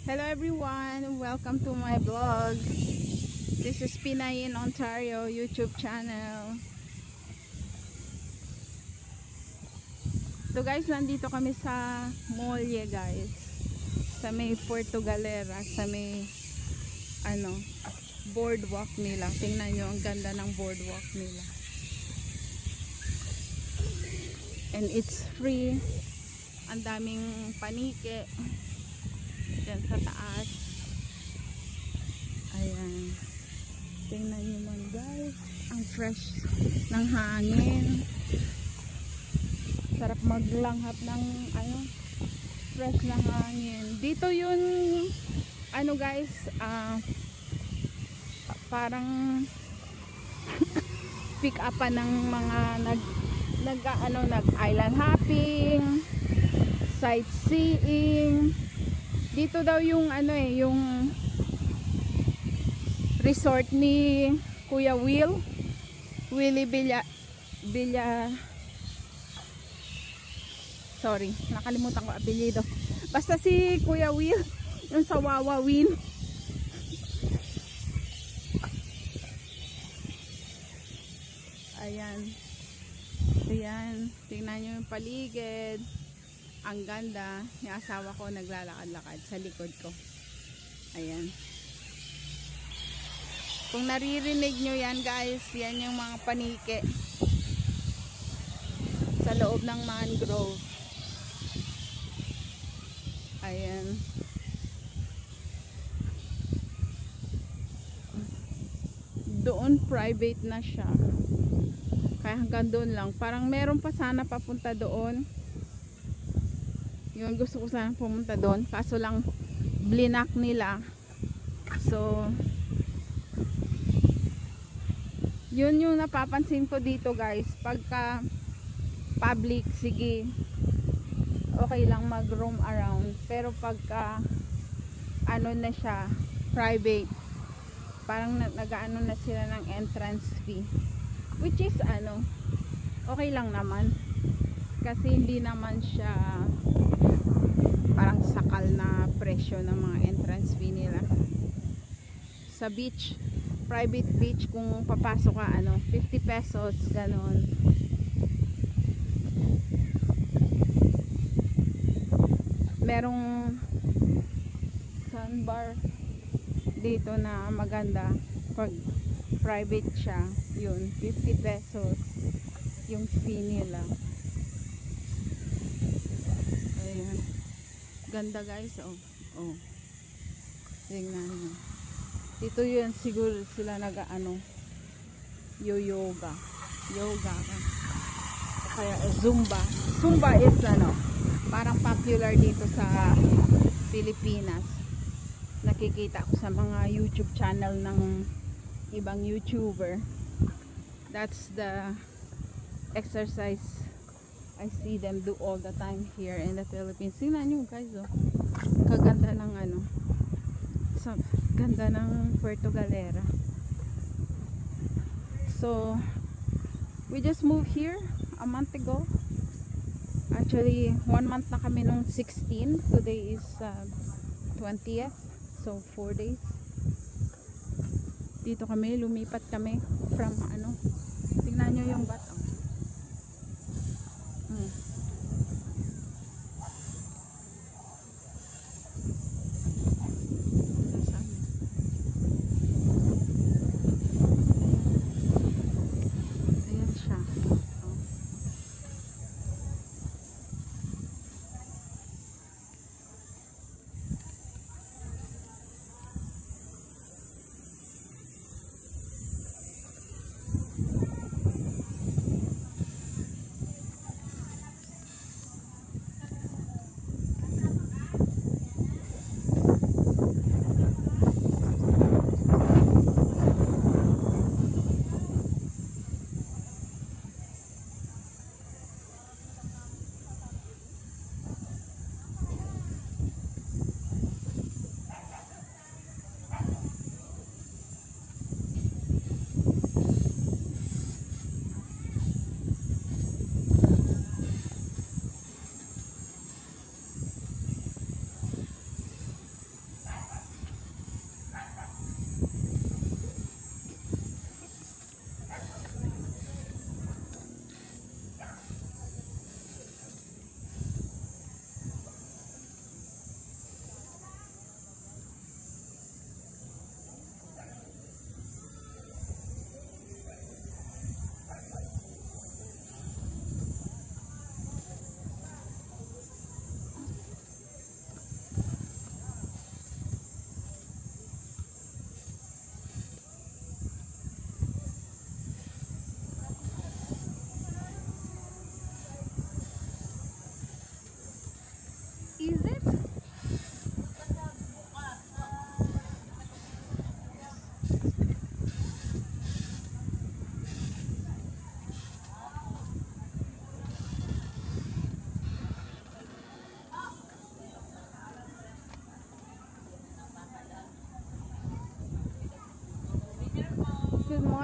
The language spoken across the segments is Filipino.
Hello everyone, welcome to my vlog. This is Pinay in Ontario YouTube channel. So guys, nandito kami sa Molye guys. Sa may Puerto Galera, sa may boardwalk nila. Tingnan nyo, ang ganda ng boardwalk nila. And it's free. Ang daming panike dyan sa taas. Ayan, tingnan nyo man guys, ang fresh ng hangin. Sarap maglanghap ng fresh na hangin. Dito yun guys, parang pick upan ng mga nag island hopping, sightseeing. Dito daw yung yung resort ni Kuya Willie sorry, nakalimutan ko apelyido. Basta si Kuya Will, yung sa Wawawin. Ayan. Ayan, tingnan nyo yung paligid. Ang ganda. Yung asawa ko naglalakad-lakad sa likod ko. Ayan. Kung naririnig nyo yan guys, yan yung mga panike sa loob ng mangrove. Ayan. Doon private na siya. Kaya hanggang doon lang. Parang meron pa sana papunta doon. Yun, gusto ko sana pumunta doon. Kaso lang blinak nila. So yun yung napapansin ko dito guys. Pagka public, sige, okay lang mag roam around. Pero pagka na siya, private, parang nag-ano na sila ng entrance fee, which is okay lang naman kasi hindi naman siya parang sakal na presyo ng mga entrance fee nila. Sa beach, private beach, kung papasok ka 50 pesos ganon. Merong sandbar dito na maganda pag private siya, yun 50 pesos yung fee nila. Ayan, ganda guys. Oh tingnan nyo dito. Yun siguro sila yoga kaya Zumba is parang popular dito sa Pilipinas. Nakikita ko sa mga YouTube channel ng ibang YouTuber. That's the exercise I see them do all the time here in the Philippines. Tingnan nyo guys, kaganda ng ganda ng Puerto Galera. So we just moved here a month ago. Actually 1 month na kami nung 16. Today is 20th, so 4 days dito kami. Lumipat kami from tingnan nyo yung bato. Ayan siya.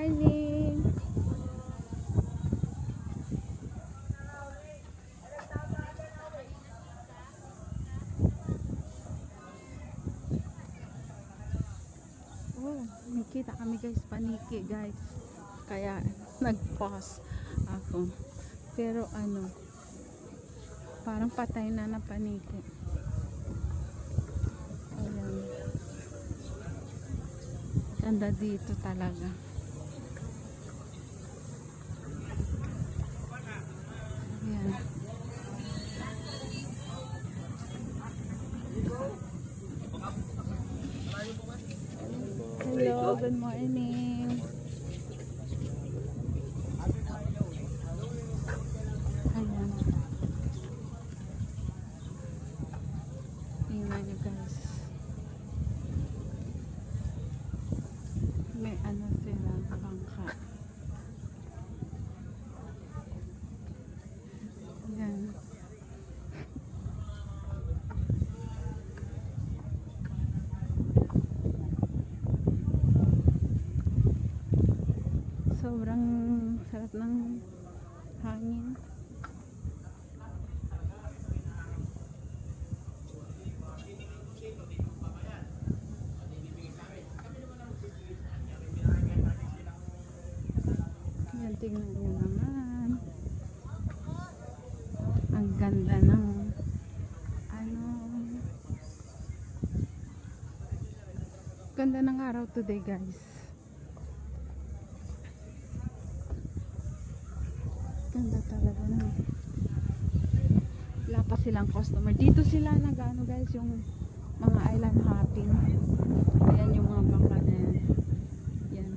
morning. Oh, nakita kami guys, paniki guys. Kaya nag-pause ako. Pero ano, parang patay na paniki. Ayan. Ganda dito talaga. Ayan. Hello, good morning. Ayan. Tingnan nyo guys. May ano sila, bangka. Ayan. Sobrang sarap ng hangin. Yan, tingnan nyo naman. Ang ganda ng ano, ganda ng araw today guys. Ganda talaga na. Wala pa silang customer. Dito sila nag-ano guys, yung mga island hopping. Ayan yung mga bangka na yan. Yan.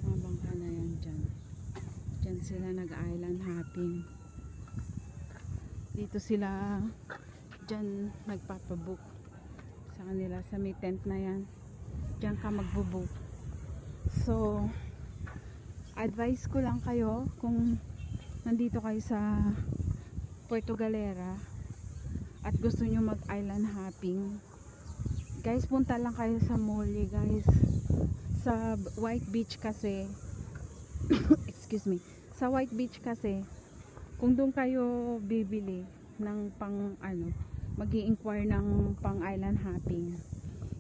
Mga bangka na yan dyan. Dyan sila nag-island hopping. Dito sila dyan nagpapabook sa kanila sa may tent na yan. Dyan ka magbubook. So, advice ko lang kayo kung nandito kayo sa Puerto Galera at gusto nyo mag island hopping, guys, punta lang kayo sa Molly guys, sa White Beach kasi excuse me, sa White Beach kasi kung doon kayo bibili ng pang ano, mag-i-inquire ng pang island hopping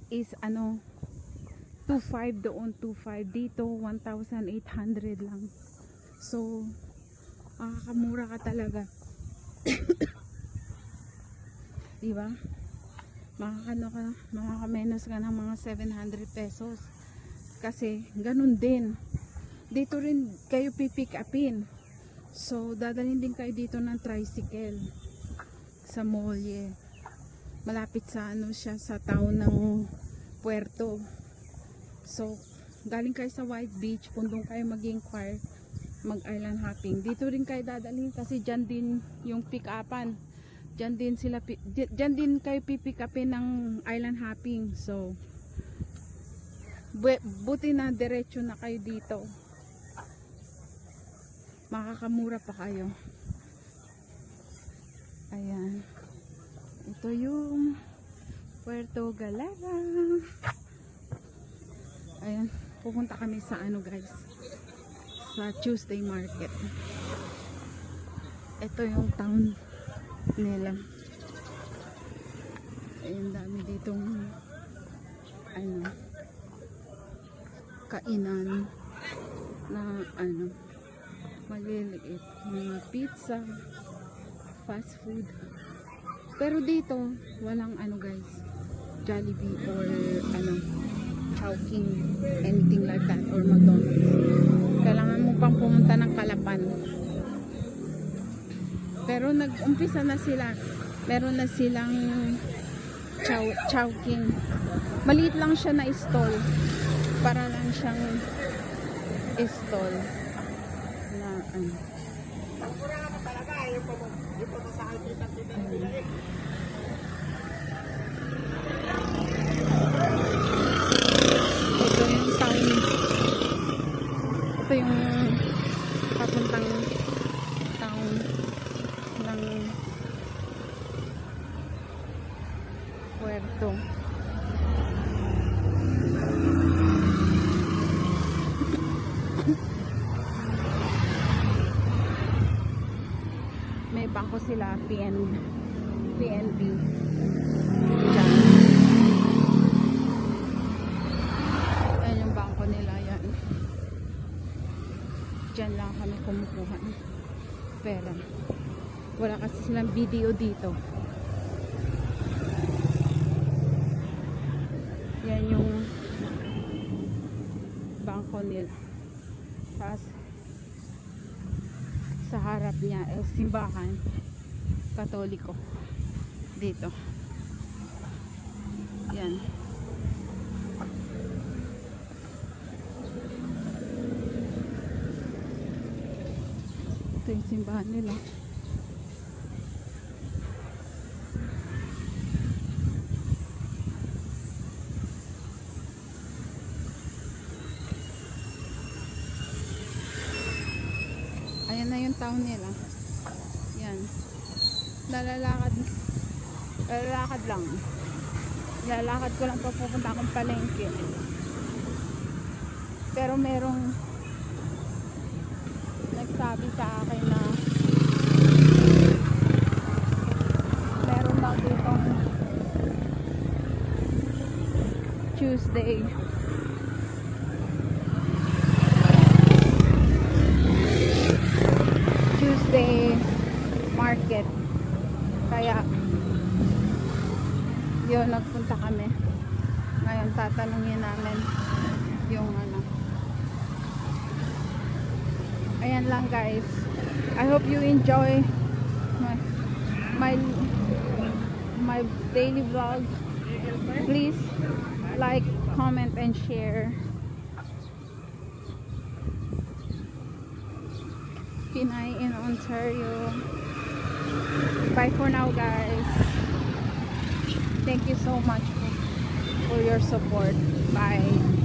is ano 2,500 doon, 2,500 dito 1,800 lang. So makakamura ka talaga. Diba? Makakamenos ka ng mga 700 pesos. Kasi ganun din. Dito rin kayo pipick upin. So dadalhin din kayo dito ng tricycle sa Molye. Malapit sa ano siya, sa town ng Puerto. So galing kayo sa White Beach, kung doon kayo mag-inquire mag island hopping, dito rin kayo dadalhin kasi dyan din yung pick upan, dyan din kayo pipick upin ng island hopping. So buti na diretso na kayo dito, makakamura pa kayo. Ayan, ito yung Puerto Galera. Ayan, pupunta kami sa ano guys, sa Tuesday Market. Ito yung town nila. Ayun, dami ditong ano, kainan na ano, maliliit, mga pizza, fast food. Pero dito walang ano guys, Jollibee or ano, Chowking, anything like that, or McDonald's. Kailangan mo pang pumunta ng Calapan. Pero nag-umpisa na sila. Meron na silang Chowking. Maliit lang siya na stall. Para lang siyang stall na ano. Ito yung town. Ito yung papuntang town ng Puerto. sila, PNB. Diyan. Ayan yung bangko nila, yan. Diyan lang kami kumukuha ng pera. Wala kasi silang video dito. Yan yung bangko nila. Tapos sa harap niya simbahan Katoliko dito. Yan. Ito yung simbahan nila. Ayan na yung town nila. Yan. Lalakad lang. Lalakad ko lang papupunta akong palengke. Pero merong nagsabi sa akin na meron daw ditong Tuesday market. Kaya yun, nagpunta kami. Ngayon tatanungin namin yung ano. Ayan lang guys. I hope you enjoy my daily vlog. Please like, comment, and share. Pinay in Ontario. Bye for now guys. Thank you so much for your support. Bye.